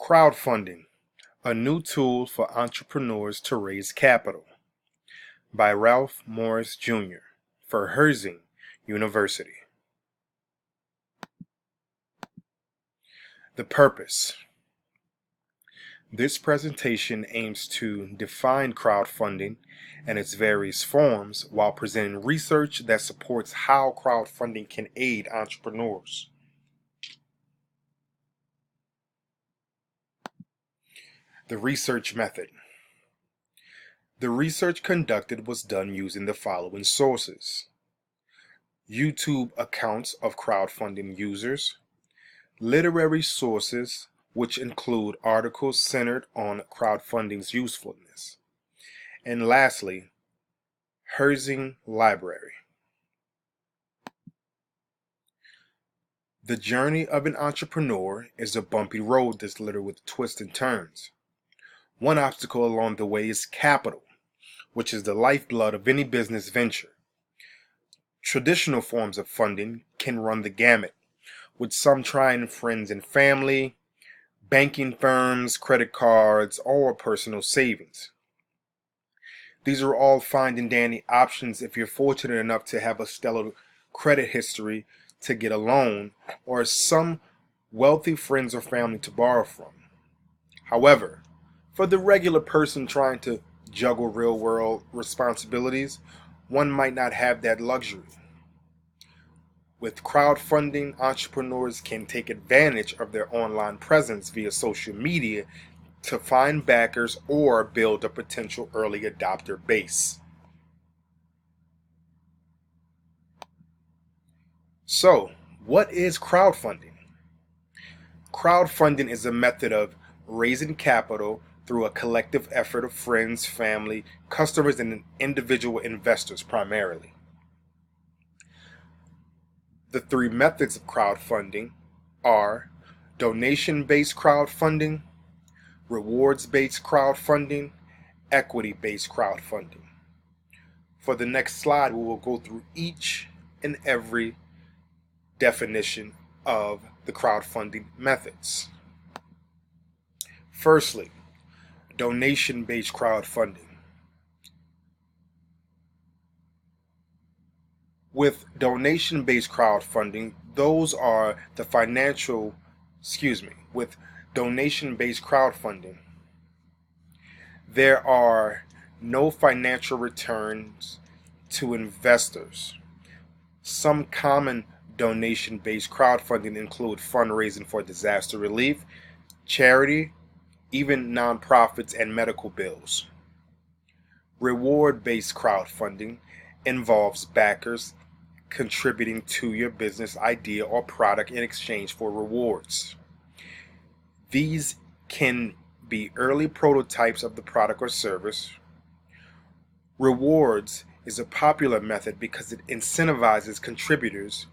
Crowdfunding, a new tool for entrepreneurs to raise capital, by Ralph Morris Jr. for Herzing University. The purpose. This presentation aims to define crowdfunding and its various forms while presenting research that supports how crowdfunding can aid entrepreneurs. The research method. The research conducted was done using the following sources: YouTube accounts of crowdfunding users, literary sources, which include articles centered on crowdfunding's usefulness, and lastly, Herzing Library. The journey of an entrepreneur is a bumpy road that's littered with twists and turns. One obstacle along the way is capital, which is the lifeblood of any business venture. Traditional forms of funding can run the gamut, with some trying friends and family, banking firms, credit cards, or personal savings. These are all fine and dandy options if you're fortunate enough to have a stellar credit history to get a loan, or some wealthy friends or family to borrow from. However, for the regular person trying to juggle real-world responsibilities, one might not have that luxury. With crowdfunding, entrepreneurs can take advantage of their online presence via social media to find backers or build a potential early adopter base. So, what is crowdfunding? Crowdfunding is a method of raising capital through a collective effort of friends, family, customers, and individual investors primarily. The three methods of crowdfunding are donation-based crowdfunding, rewards-based crowdfunding, equity-based crowdfunding. For the next slide, we will go through each and every definition of the crowdfunding methods. Firstly, donation-based crowdfunding. With donation-based crowdfunding, with donation-based crowdfunding, there are no financial returns to investors. Some common donation-based crowdfunding include fundraising for disaster relief, charity, even nonprofits, and medical bills. Reward-based crowdfunding involves backers contributing to your business idea or product in exchange for rewards. These can be early prototypes of the product or service. Rewards is a popular method because it incentivizes contributors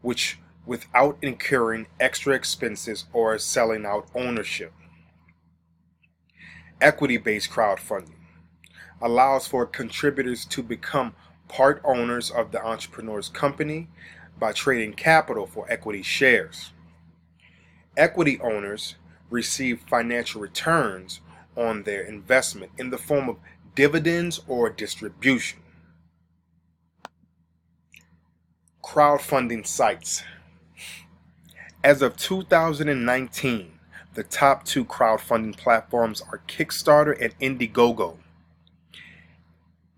without incurring extra expenses or selling out ownership. Equity-based crowdfunding allows for contributors to become part owners of the entrepreneur's company by trading capital for equity shares. Equity owners receive financial returns on their investment in the form of dividends or distribution. Crowdfunding sites. As of 2019, the top two crowdfunding platforms are Kickstarter and Indiegogo.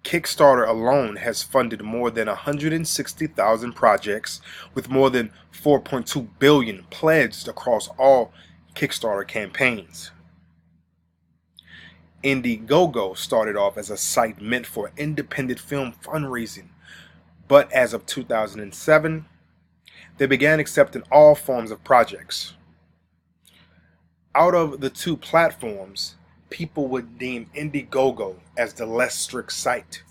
Kickstarter alone has funded more than 160,000 projects, with more than $4.2 billion pledged across all Kickstarter campaigns. Indiegogo started off as a site meant for independent film fundraising, but as of 2007, they began accepting all forms of projects. Out of the two platforms, people would deem Indiegogo as the less strict site.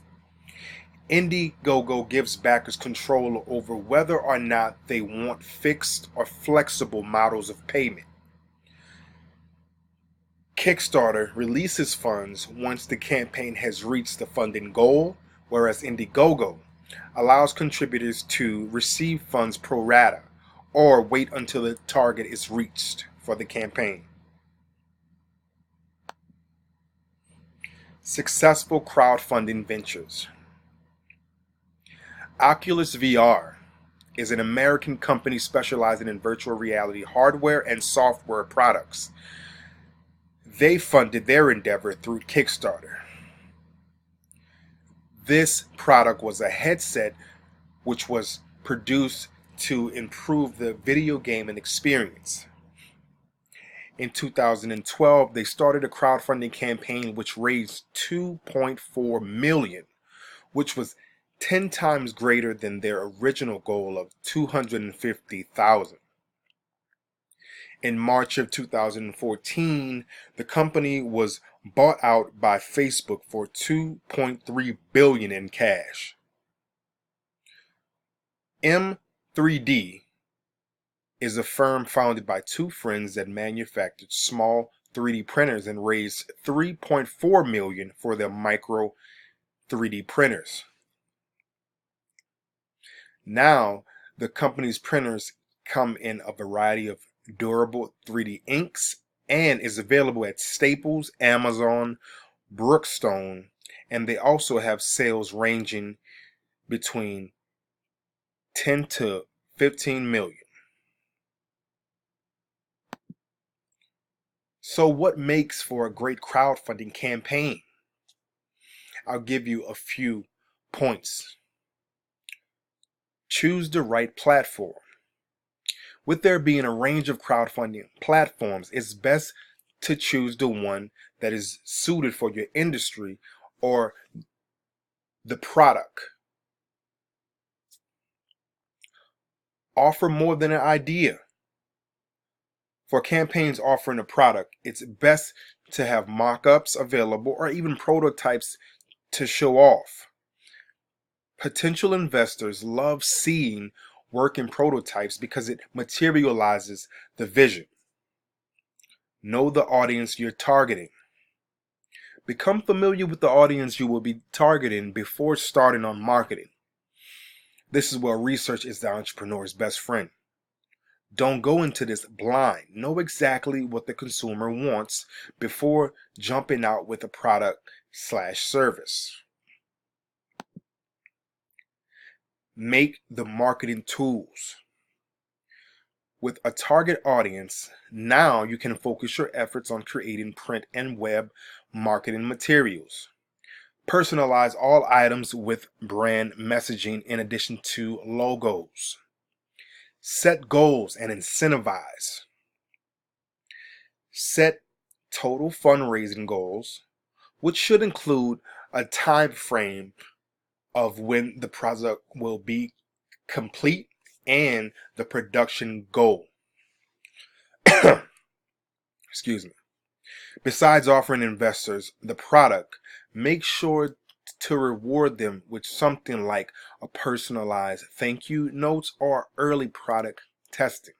Indiegogo gives backers control over whether or not they want fixed or flexible models of payment. Kickstarter releases funds once the campaign has reached the funding goal, whereas Indiegogo allows contributors to receive funds pro rata or wait until the target is reached for the campaign. Successful crowdfunding ventures. Oculus VR is an American company specializing in virtual reality hardware and software products. They funded their endeavor through Kickstarter. This product was a headset which was produced to improve the video gaming experience. In 2012, they started a crowdfunding campaign which raised $2.4 million, which was 10 times greater than their original goal of $250,000. In March of 2014, the company was bought out by Facebook for $2.3 billion in cash. M3D is a firm founded by two friends that manufactured small 3D printers and raised $3.4 million for their micro 3D printers. Now, the company's printers come in a variety of durable 3D inks and is available at Staples, Amazon, Brookstone, and they also have sales ranging between 10 to 15 million. So what makes for a great crowdfunding campaign? I'll give you a few points. Choose the right platform. With there being a range of crowdfunding platforms, it's best to choose the one that is suited for your industry or the product. Offer more than an idea. For campaigns offering a product, it's best to have mock-ups available or even prototypes to show off. Potential investors love seeing working prototypes because it materializes the vision. Know the audience you're targeting. Become familiar with the audience you will be targeting before starting on marketing. This is where research is the entrepreneur's best friend. Don't go into this blind. Know exactly what the consumer wants before jumping out with a product/service. Make the marketing tools. With a target audience, now you can focus your efforts on creating print and web marketing materials. Personalize all items with brand messaging in addition to logos. Set goals and incentivize. Set total fundraising goals, which should include a time frame of when the project will be complete and the production goal. Excuse me. Besides offering investors the product, make sure to reward them with something like a personalized thank you notes or early product testing.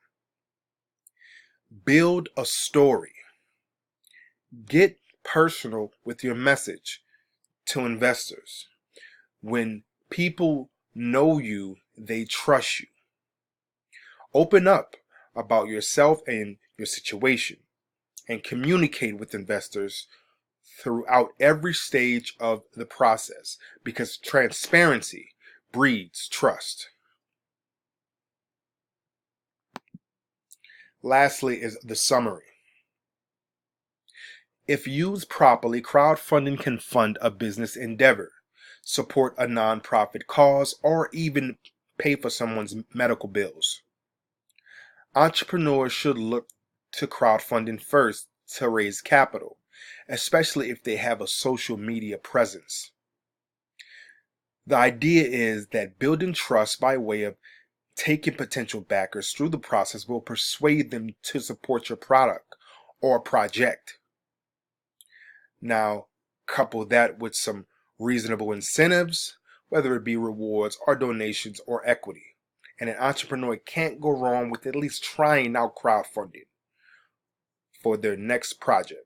Build a story. Get personal with your message to investors. When people know you, they trust you. Open up about yourself and your situation and communicate with investors throughout every stage of the process because transparency breeds trust. Lastly is the summary. If used properly, crowdfunding can fund a business endeavor, support a nonprofit cause, or even pay for someone's medical bills. Entrepreneurs should look to crowdfunding first to raise capital, especially if they have a social media presence. The idea is that building trust by way of taking potential backers through the process will persuade them to support your product or project. Now, couple that with some reasonable incentives, whether it be rewards or donations or equity. And an entrepreneur can't go wrong with at least trying out crowdfunding for their next project.